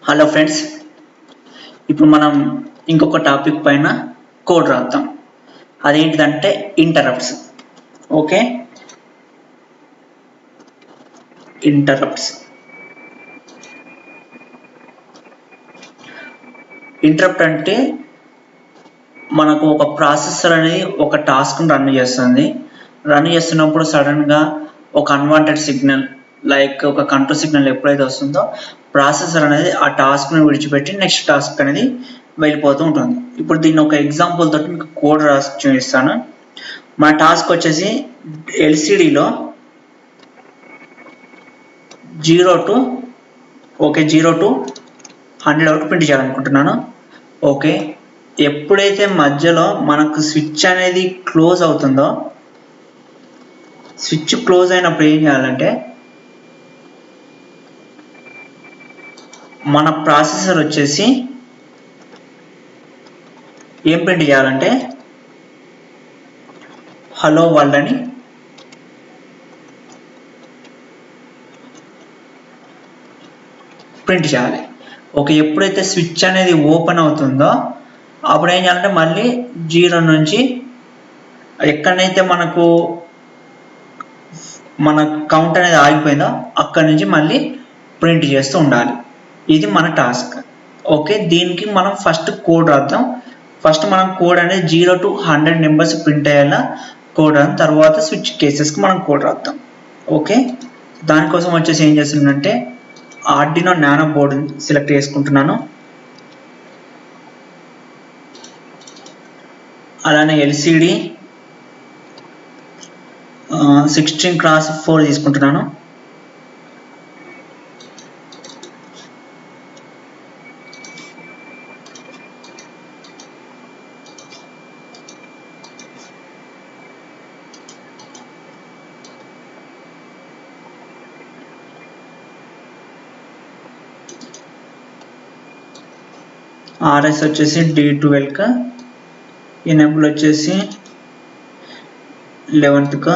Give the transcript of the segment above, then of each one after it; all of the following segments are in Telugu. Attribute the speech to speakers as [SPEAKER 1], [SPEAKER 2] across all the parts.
[SPEAKER 1] హలో ఫ్రెండ్స్, ఇప్పుడు మనం ఇంకొక టాపిక్ పైన కోడ్ రాద్దాం. అదేంటిదంటే ఇంటరప్ట్స్. ఓకే, ఇంటరప్ట్స్ ఇంటరప్ట్ అంటే మనకు ఒక ప్రాసెసర్ అనేది ఒక టాస్క్ని రన్ చేస్తున్నప్పుడు సడన్గా ఒక అన్వాంటెడ్ సిగ్నల్ లైక్ ఒక కంట్రోల్ సిగ్నల్ ఎప్పుడైతే వస్తుందో ప్రాసెసర్ అనేది ఆ టాస్క్ని విడిచిపెట్టి నెక్స్ట్ టాస్క్ అనేది వెళ్ళిపోతూ ఉంటుంది. ఇప్పుడు దీన్ని ఒక ఎగ్జాంపుల్ తోటి మీకు కోడ్ రాసి చూపిస్తాను. మన టాస్క్ వచ్చేసి ఎల్సిడిలో 0 to 100 వరకు ప్రింట్ చేయాలనుకుంటున్నాను. ఓకే, ఎప్పుడైతే మధ్యలో మనకు స్విచ్ అనేది క్లోజ్ అవుతుందో, స్విచ్ క్లోజ్ అయినప్పుడు ఏం చేయాలంటే మన ప్రాసెసర్ వచ్చేసి ఏం ప్రింట్ చేయాలంటే హలో వరల్డ్ అని ప్రింట్ చేయాలి. ఓకే, ఎప్పుడైతే స్విచ్ అనేది ఓపెన్ అవుతుందో అప్పుడు ఏం చేయాలంటే మళ్ళీ 0 నుంచి ఎక్కడైతే మన కౌంట్ అనేది ఆగిపోయిందో అక్కడి నుంచి మళ్ళీ ప్రింట్ చేస్తూ ఉండాలి. ఇది మన టాస్క్. ఓకే, దీనికి మనం ఫస్ట్ కోడ్ రాద్దాం. ఫస్ట్ మనం కోడ్ అనేది 0 to 100 నెంబర్స్ ప్రింట్ అయ్యేలా కోడ్ రాద్దాం. తర్వాత స్విచ్ కేసెస్కి మనం కోడ్ రాద్దాం. ఓకే, దానికోసం వచ్చేసి ఏం చేస్తుందంటే ఆర్డినో నానో బోర్డు సెలెక్ట్ చేసుకుంటున్నాను. అలానే ఎల్సిడి 16x4 తీసుకుంటున్నాను. ఆర్ఎస్ వచ్చేసి D12గా, ఎనేబుల్ వచ్చేసి 11గా,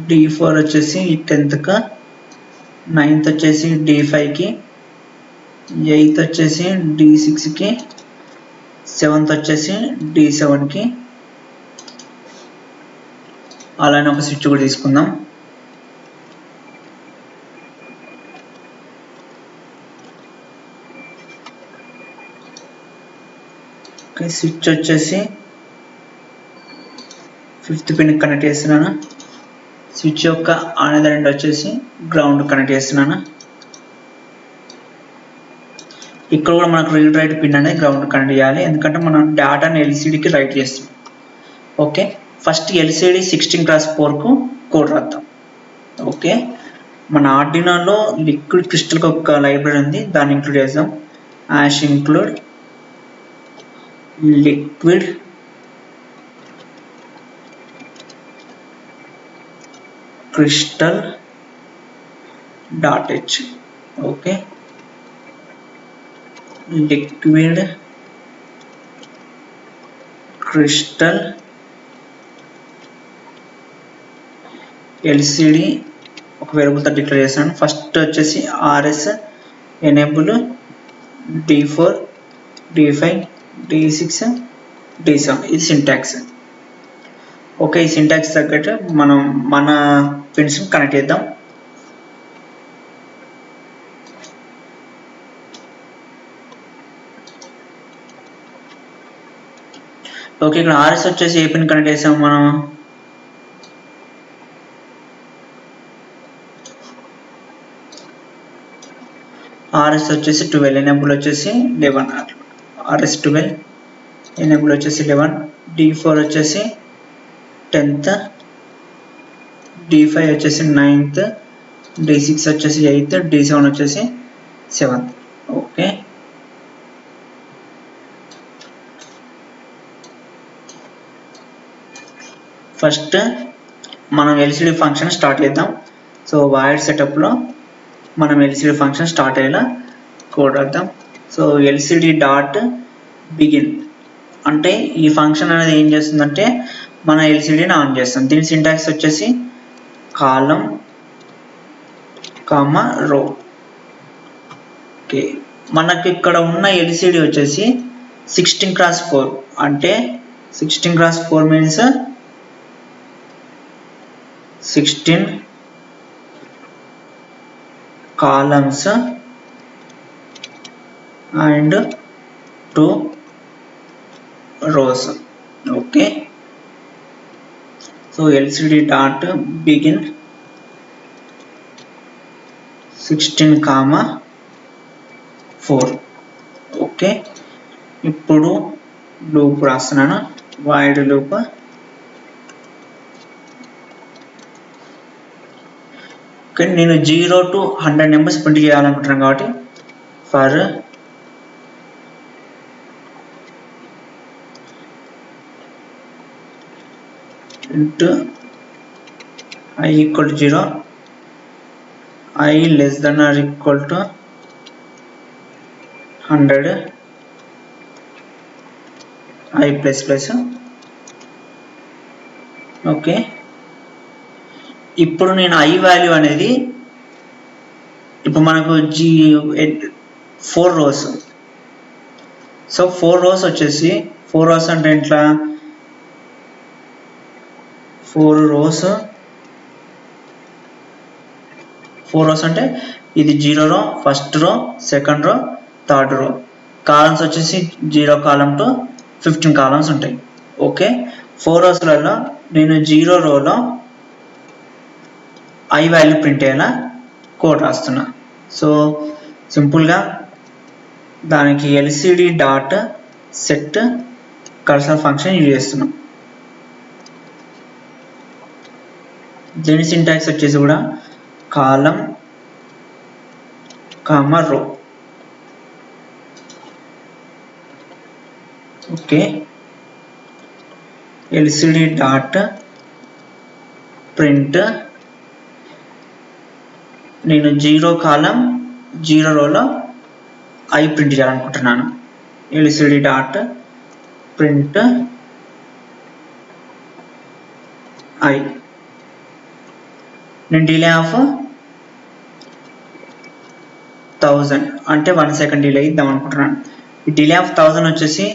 [SPEAKER 1] D4 వచ్చేసి 10గా, 9th వచ్చేసి D5కి, 8th వచ్చేసి D6కి, 7th వచ్చేసి D7కి. అలానే ఒక స్విచ్ కూడా తీసుకుందాం. స్విచ్ వచ్చేసి 5th పిన్ కనెక్ట్ చేస్తున్నాను. స్విచ్ యొక్క అనదర్ ఎండ్ వచ్చేసి గ్రౌండ్ కనెక్ట్ చేస్తున్నాను. ఇక్కడ కూడా మనకు రీడ్ రైట్ పిన్ అనేది గ్రౌండ్ కనెక్ట్ చేయాలి, ఎందుకంటే మనం డేటాని ఎల్సిడికి రైట్ చేస్తాం. ఓకే, ఫస్ట్ ఎల్సిడి 16x4కు కోడ్ రాద్దాం. ఓకే, మన ఆర్డినోలో లిక్విడ్ క్రిస్టల్కి ఒక లైబ్రరీ ఉంది, దాన్ని ఇంక్లూడ్ చేద్దాం. Ash include liquid crystal .h. okay, liquid crystal LCD ఒక వేరియబుల్ తో డిక్లేర్ చేస్తాను. ఫస్ట్ వచ్చేసి RS enable D4 D5 D6 D7, ఇది సింటాక్స్. ఓకే, ఈ సింటాక్స్ తగ్గట్టు మనం మన పిన్స్ కనెక్ట్ చేద్దాం. ఓకే, ఇక్కడ ఆర్ఎస్ వచ్చేసి ఏ పిన్ కనెక్ట్ చేసాము మనం? ఆర్ఎస్ వచ్చేసి 12, ఎనేబుల్ వచ్చేసి 11. RS 12 ఎనేబుల్ వచ్చేసి 11, D4 వచ్చేసి 10th, D5 వచ్చేసి 9th, D6 వచ్చేసి 8th, D7 వచ్చేసి 7th. ఓకే, ఫస్ట్ మనం ఎల్సిడి ఫంక్షన్ స్టార్ట్ చేద్దాం. సో వైడ్ సెటప్లో మనం ఎల్సిడి ఫంక్షన్ స్టార్ట్ అయ్యేలా కోడ్ రాద్దాం. సో ఎల్సిడి డాట్ బిగిన్ అంటే ఈ ఫంక్షన్ అనేది ఏం చేస్తుందంటే మన ఎల్సిడిని ఆన్ చేస్తాం. దీని సింటాక్స్ వచ్చేసి కాలం కామా రో. ఓకే, మనకి ఇక్కడ ఉన్న ఎల్సిడి వచ్చేసి 16x4 అంటే 16x4 means 16 columns and 2 rows. Okay, so LCD dot begin 16,4. Okay, ఇప్పుడు లూప్ రాస్తున్నాను, వైడ్ లూప్. ఓకే, నేను 0 to 100 నెంబర్స్ ప్రింట్ చేయాలనుకుంటున్నాను కాబట్టి for int I equal to 0, I less than or equal to 100, I plus plus. Okay, ఇప్పుడు నేను I వాల్యూ అనేది ఇప్పుడు మనకు 4 రోస్. సో 4 రోస్ వచ్చేసి 4 రోస్ అంటే ఎట్లా, 4 రోస్ అంటే ఇది 0 రో, first row, second row, third row. Columns వచ్చేసి 0 కాలమ్ టు 15 కాలమ్స్ ఉంటాయి. ఓకే, 4 రోస్లలో నేను 0 రోలో I వాల్యూ ప్రింట్ అయ్యేలా కోడ్ రాస్తున్నా. సో సింపుల్గా దానికి LCD dot set cursor function use చేస్తున్నాం. దీని సింటాక్స్ వచ్చేసి కూడా కాలం కామా రో. ఓకే, LCD డాట్ ప్రింట్ నేను 0 కాలం 0 రోలో I ప్రింట్ చేయాలనుకుంటున్నాను. LCD dot print I. నేను డిలే ఆఫ్ 1000 అంటే 1 సెకండ్ డిలే ఇద్దాం అనుకుంటున్నాను. ఈ డిలే ఆఫ్ 1000 వచ్చేసి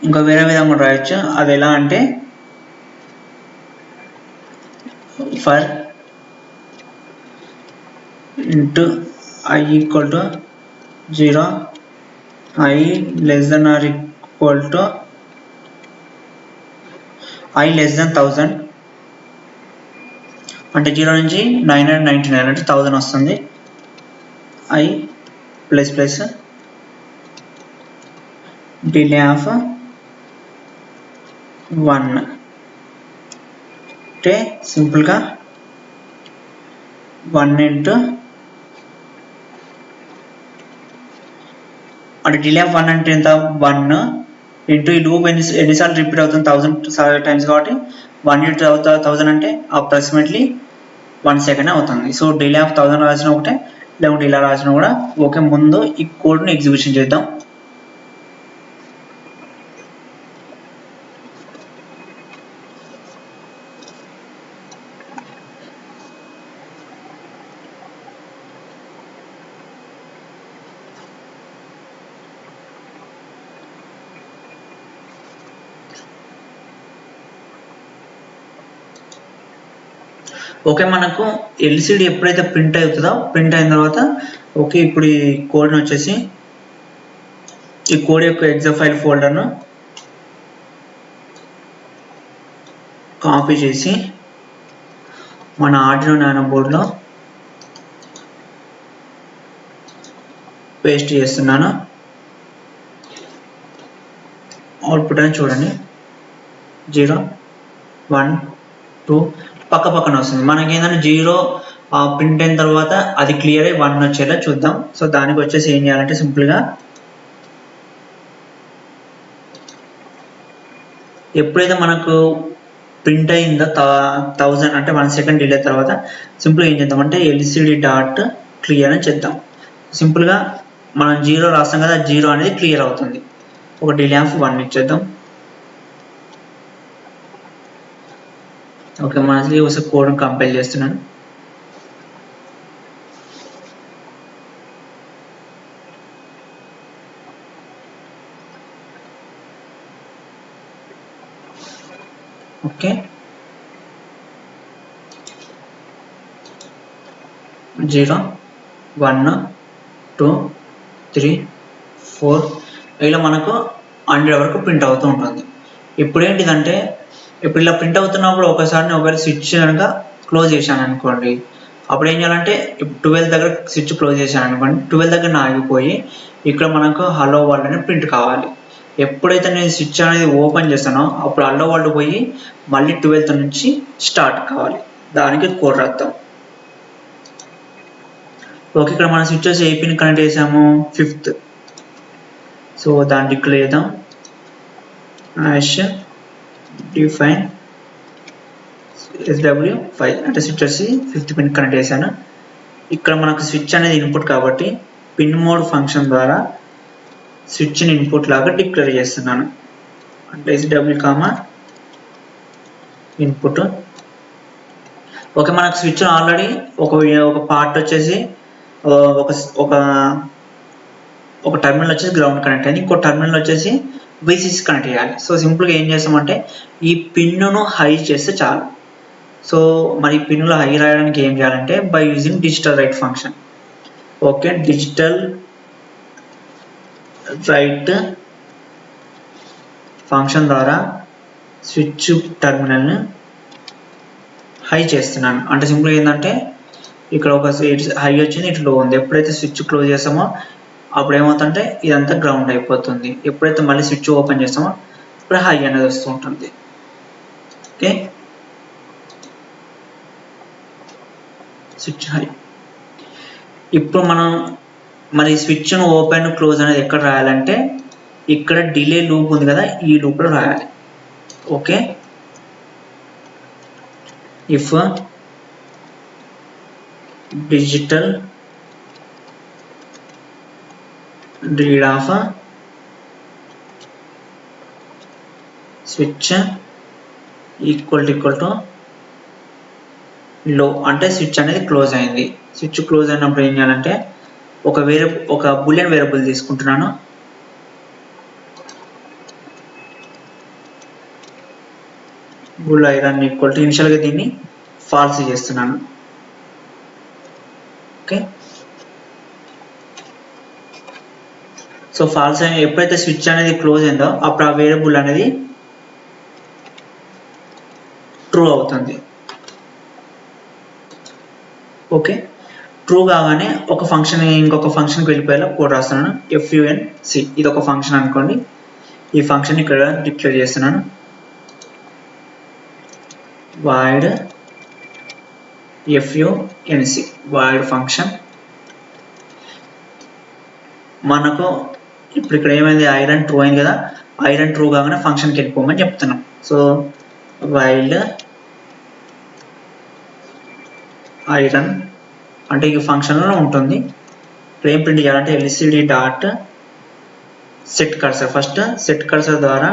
[SPEAKER 1] ఇంకా వేరే విధంగా రాయొచ్చు. అది ఎలా అంటే for int I equal to 0, I less than or equal to I less than 1000 అంటే 0 నుంచి 999 అంటే 1000 వస్తుంది. I plus plus delay of 1 అంటే సింపుల్గా 1 ఇంటూ అంటే డిలే ఆఫ్ 1 అంటే ఎంత, 1 ఇంటూ ఈ లూప్ ఎన్నిసార్లు రిపీట్ అవుతుంది, 1000 టైమ్స్ కాబట్టి 1 ఇంటూ 1000 అంటే అప్రాక్సిమేట్లీ 1 సెకండ్ అవుతుంది. సో డిలే ఆఫ్ 1000 రాసిన ఒకటే, లేకుంటే ఇలా రాసిన కూడా ఓకే. ముందు ఈ కోడ్ని ఎగ్జిక్యూషన్ చేద్దాం. ఓకే, మనకు LCD ఎప్పుడైతే ప్రింట్ అవుతుందో, ప్రింట్ అయిన తర్వాత ఓకే ఇప్పుడు ఈ కోడ్ని వచ్చేసి ఈ కోడ్ యొక్క ఎగ్జా ఫైల్ ఫోల్డర్ను కాపీ చేసి మన ఆర్డినో నానో బోర్డులో పేస్ట్ చేస్తున్నాను. అవుట్పుట్ అని చూడండి, 0 1 2 పక్క పక్కన వస్తుంది. మనకి ఏంటంటే 0 ప్రింట్ అయిన తర్వాత అది క్లియర్ అయ్యి 1 వచ్చేలా చూద్దాం. సో దానికి వచ్చేసి ఏం చేయాలంటే సింపుల్గా ఎప్పుడైతే మనకు ప్రింట్ అయిందో 1000 అంటే 1 సెకండ్ డిలే తర్వాత సింపుల్గా ఏం చేద్దాం అంటే LCD డాట్ క్లియర్ అని చేద్దాం. సింపుల్గా మనం 0 రాస్తాం కదా, 0 అనేది క్లియర్ అవుతుంది. ఒక డిలే ఆఫ్ 1 ఇచ్చేద్దాం. ఓకే, మనకి ఒకసారి కోడ్ని కంపైల్ చేస్తున్నాను. ఓకే 0 1 2 3 4 ఇలా మనకు 100 వరకు ప్రింట్ అవుతూ ఉంటుంది. ఇప్పుడు ఏంటిదంటే ఇప్పుడు ఇలా ప్రింట్ అవుతున్నప్పుడు ఒకవేళ స్విచ్ కనుక క్లోజ్ చేశాను అనుకోండి, అప్పుడు ఏం చేయాలంటే 12 దగ్గర స్విచ్ క్లోజ్ చేశాను అనుకోండి, 12 దగ్గర ఆగిపోయి ఇక్కడ మనకు హలో వరల్డ్ అనేది ప్రింట్ కావాలి. ఎప్పుడైతే నేను స్విచ్ అనేది ఓపెన్ చేస్తానో అప్పుడు హలో వరల్డ్ పోయి మళ్ళీ 12th నుంచి స్టార్ట్ కావాలి. దానికి కోడ్ రాద్దాం. ఓకే, ఇక్కడ మన స్విచ్ వచ్చి ఏ పిన్ కనెక్ట్ చేసాము 5th. సో దాన్ని డిక్లేర్ చేద్దాం యాష్ డిఫైన్ SW5 అంటే స్విచ్ వచ్చి 5th పిన్ కనెక్ట్ చేశాను. ఇక్కడ మనకు స్విచ్ అనేది ఇన్పుట్ కాబట్టి పిన్ మోడ్ ఫంక్షన్ ద్వారా స్విచ్ని ఇన్పుట్ లాగా డిక్లేర్ చేస్తున్నాను. అంటే SW ఇన్పుట్. ఓకే, మనకు స్విచ్ ఆల్రెడీ ఒక పార్ట్ వచ్చేసి ఒక టర్మినల్ వచ్చేసి గ్రౌండ్ కనెక్ట్ అయింది, ఇంకో టర్మినల్ వచ్చేసి VCC కనెక్ట్ చేయాలి. సో సింపుల్గా ఏం చేస్తామంటే ఈ పిన్ను హై చేస్తే చాలు. సో మరి పిన్నులో హై రాయడానికి ఏం చేయాలంటే by using digital right function. Okay, digital right function ద్వారా స్విచ్ టర్మినల్ని హై చేస్తున్నాను. అంటే సింపుల్గా ఏంటంటే ఇక్కడ ఒక హై వచ్చింది, ఇటు లో ఉంది. ఎప్పుడైతే స్విచ్ క్లోజ్ చేస్తామో అప్పుడు ఏమవుతుందంటే ఇదంతా గ్రౌండ్ అయిపోతుంది. ఎప్పుడైతే మళ్ళీ స్విచ్ ఓపెన్ చేస్తామో ఇప్పుడు హై అనేది వస్తూ ఉంటుంది. Okay, switch high. ఇప్పుడు మనం మరి స్విచ్ను ఓపెన్ క్లోజ్ అనేది ఎక్కడ రాయాలంటే ఇక్కడ డిలే లూప్ ఉంది కదా, ఈ లూప్లో రాయాలి. Okay, if digital read off switch equal to లో అంటే స్విచ్ అనేది క్లోజ్ అయింది. స్విచ్ క్లోజ్ అయినప్పుడు ఏం చేయాలంటే ఒక బూలియన్ వేరియబుల్ తీసుకుంటున్నాను. బుల్ ఐరన్ ఈక్వల్ టు ఇనిషియల్గా దీన్ని ఫాల్స్ చేస్తున్నాను. ఓకే, సో ఫాల్స్ అయిన ఎప్పుడైతే స్విచ్ అనేది క్లోజ్ అయిందో అప్పుడు ఆ వేరియబుల్ అనేది ట్రూ అవుతుంది. ఓకే, ట్రూ కాగానే ఒక ఫంక్షన్ ఇంకొక ఫంక్షన్కి వెళ్ళిపోయేలా కోడ్ రాస్తున్నాను. func ఇది ఒక ఫంక్షన్ అనుకోండి. ఈ ఫంక్షన్ ఇక్కడ డిక్లేర్ చేస్తున్నాను. void func void function. మనకు ఇప్పుడు ఇక్కడ ఏమైంది, ఐరన్ ట్రూ అయింది కదా, ఐరన్ ట్రూ కాగానే ఫంక్షన్కి వెళ్ళిపోమని చెప్తున్నాం. సో వైల్ ఐరన్ అంటే ఈ ఫంక్షన్లో ఉంటుంది. ఇప్పుడు ఏం ప్రింట్ చేయాలంటే LCD dot set cursor. First set cursor ద్వారా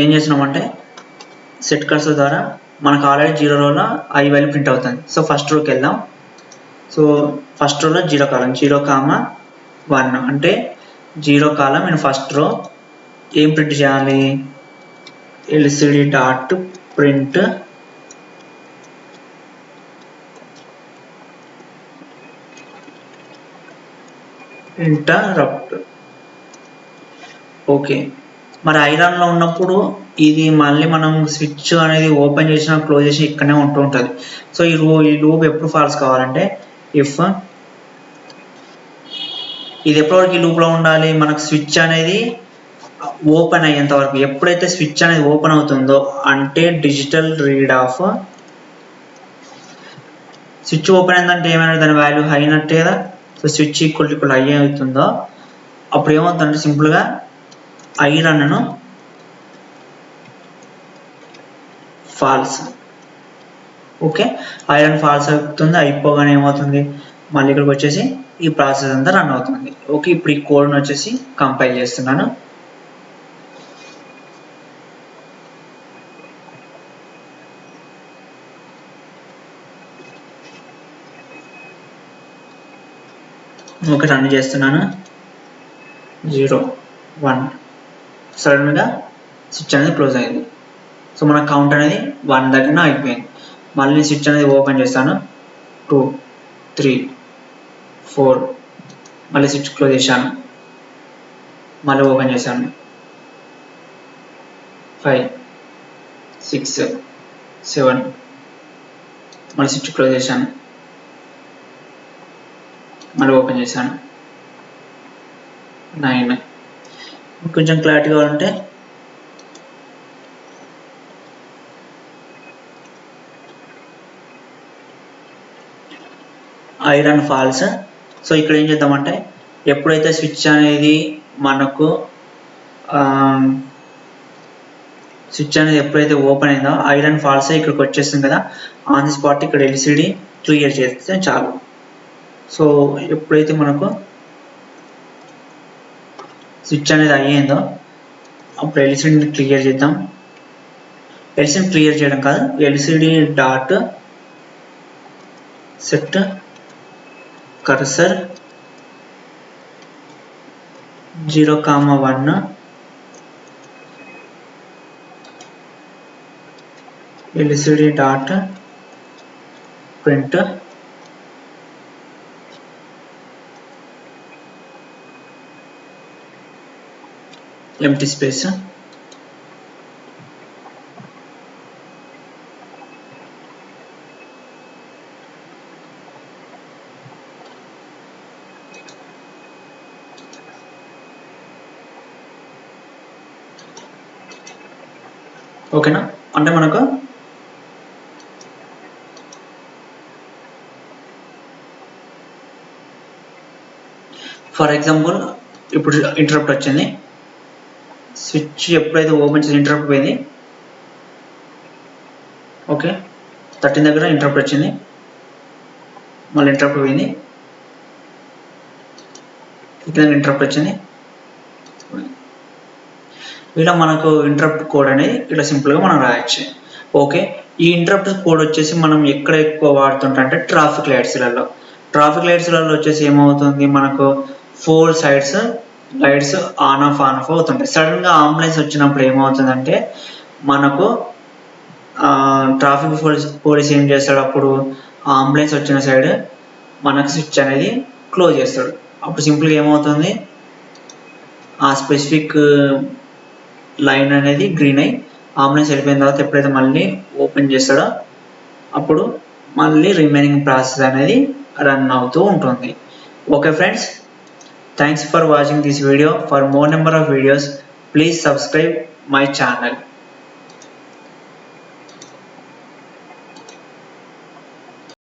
[SPEAKER 1] ఏం చేస్తున్నామంటే సెట్ కర్సర్ ద్వారా మనకు ఆల్రెడీ 0 రోలో ఐ వాల్యూ ప్రింట్ అవుతుంది. సో ఫస్ట్ రోకి వెళ్దాం. సో ఫస్ట్ రోలో 0 కాలం 0,1 అంటే 0 కాలం అండ్ ఫస్ట్ రో ఏం ప్రింట్ చేయాలి, LCD dot print interrupt. Okay, మరి ఐరన్లో ఉన్నప్పుడు ఇది మళ్ళీ మనం స్విచ్ అనేది ఓపెన్ చేసిన క్లోజ్ చేసి ఇక్కడనే ఉంటూ ఉంటుంది. సో ఈ లూప్ ఎప్పుడు ఫాల్స్ కావాలంటే ఇఫ్ ఇది ఎప్పటివరకు ఈ లూప్లో ఉండాలి, మనకు స్విచ్ అనేది ఓపెన్ అయ్యేంత వరకు. ఎప్పుడైతే స్విచ్ అనేది ఓపెన్ అవుతుందో అంటే digital read off switch open అయిందంటే ఏమైనా దాని వాల్యూ హై అయినట్టే కదా. సో స్విచ్ ఈక్వల్ హై అవుతుందో అప్పుడు ఏమవుతుందంటే సింపుల్గా ఐరన్ను ఫాల్స్. ఓకే, ఐరన్ ఫాల్స్ అవుతుంది. అయిపోగానే ఏమవుతుంది, మళ్ళీ ఇక్కడికి వచ్చేసి ఈ ప్రాసెస్ అంతా రన్ అవుతుంది. ఓకే, ఇప్పుడు ఈ కోడ్ను వచ్చేసి కంపైల్ చేస్తున్నాను. ఓకే, రన్ చేస్తున్నాను. 0 1 సడన్గా స్విచ్ అనేది క్లోజ్ అయింది. సో మన కౌంట్ అనేది 1 దగ్గర అయిపోయింది. మళ్ళీ స్విచ్ అనేది ఓపెన్ చేస్తాను. 2 3 4 మళ్ళీ స్విచ్ క్లోజ్ చేశాను. మళ్ళీ ఓపెన్ చేశాను. 5 6 7 మళ్ళీ స్విచ్ క్లోజ్ చేశాను. మళ్ళీ ఓపెన్ చేశాను. 9 కొంచెం క్లారిటీ కావాలంటే ఐరన్ ఫాల్స్. సో ఇక్కడ ఏం చేద్దామంటే ఎప్పుడైతే స్విచ్ అనేది మనకు స్విచ్ అనేది ఎప్పుడైతే ఓపెన్ అయిందో ఐరన్ ఫాల్స్ ఇక్కడికి వచ్చేస్తుంది కదా, ఆన్ ది స్పాట్ ఇక్కడ ఎల్సిడి క్లియర్ చేస్తే చాలు. సో ఎప్పుడైతే మనకు స్విచ్ అనేది అయ్యిందో అప్పుడు ఎల్సిడిని క్లియర్ చేద్దాం. ఎల్సిడి క్లియర్ చేయడం కాదు, LCD dot set cursor 0,1 LCD dot print empty space. ఓకేనా, అంటే మనకు ఫర్ ఎగ్జాంపుల్ ఇప్పుడు ఇంటరప్ట్ వచ్చింది, స్విచ్ ఎప్పుడైతే ఓపెన్ చేసి ఇంటరప్ట్ పోయింది. ఓకే 13 దగ్గర ఇంటరప్ట్ వచ్చింది, మళ్ళీ ఇంటరప్ట్ పోయింది, ఇక్కడ ఇంటరప్ట్ వచ్చింది. ఇలా మనకు ఇంటరప్ట్ కోడ్ అనేది ఇలా సింపుల్గా మనం రాయొచ్చు. ఓకే, ఈ ఇంటరప్ట్ కోడ్ వచ్చేసి మనం ఎక్కడ ఎక్కువ వాడుతుంటాం అంటే ట్రాఫిక్ లైట్స్లలో. ట్రాఫిక్ లైట్స్లలో వచ్చేసి ఏమవుతుంది, మనకు 4 సైడ్స్ లైట్స్ ఆన్ ఆఫ్ అవుతుంటాయి. సడన్గా అంబులెన్స్ వచ్చినప్పుడు ఏమవుతుందంటే మనకు ట్రాఫిక్ పోలీస్ ఏం చేస్తాడు, అప్పుడు అంబులెన్స్ వచ్చిన సైడ్ మనకు స్విచ్ అనేది క్లోజ్ చేస్తాడు. అప్పుడు సింపుల్గా ఏమవుతుంది, ఆ స్పెసిఫిక్ లైన్ అనేది గ్రీన్ అయ్యి అంబులెన్స్ వెళ్ళిపోయిన తర్వాత ఎప్పుడైతే మళ్ళీ ఓపెన్ చేస్తాడో అప్పుడు మళ్ళీ రిమైనింగ్ ప్రాసెస్ అనేది రన్ అవుతూ ఉంటుంది. Okay friends, thanks for watching this video. For more number of videos please subscribe my channel.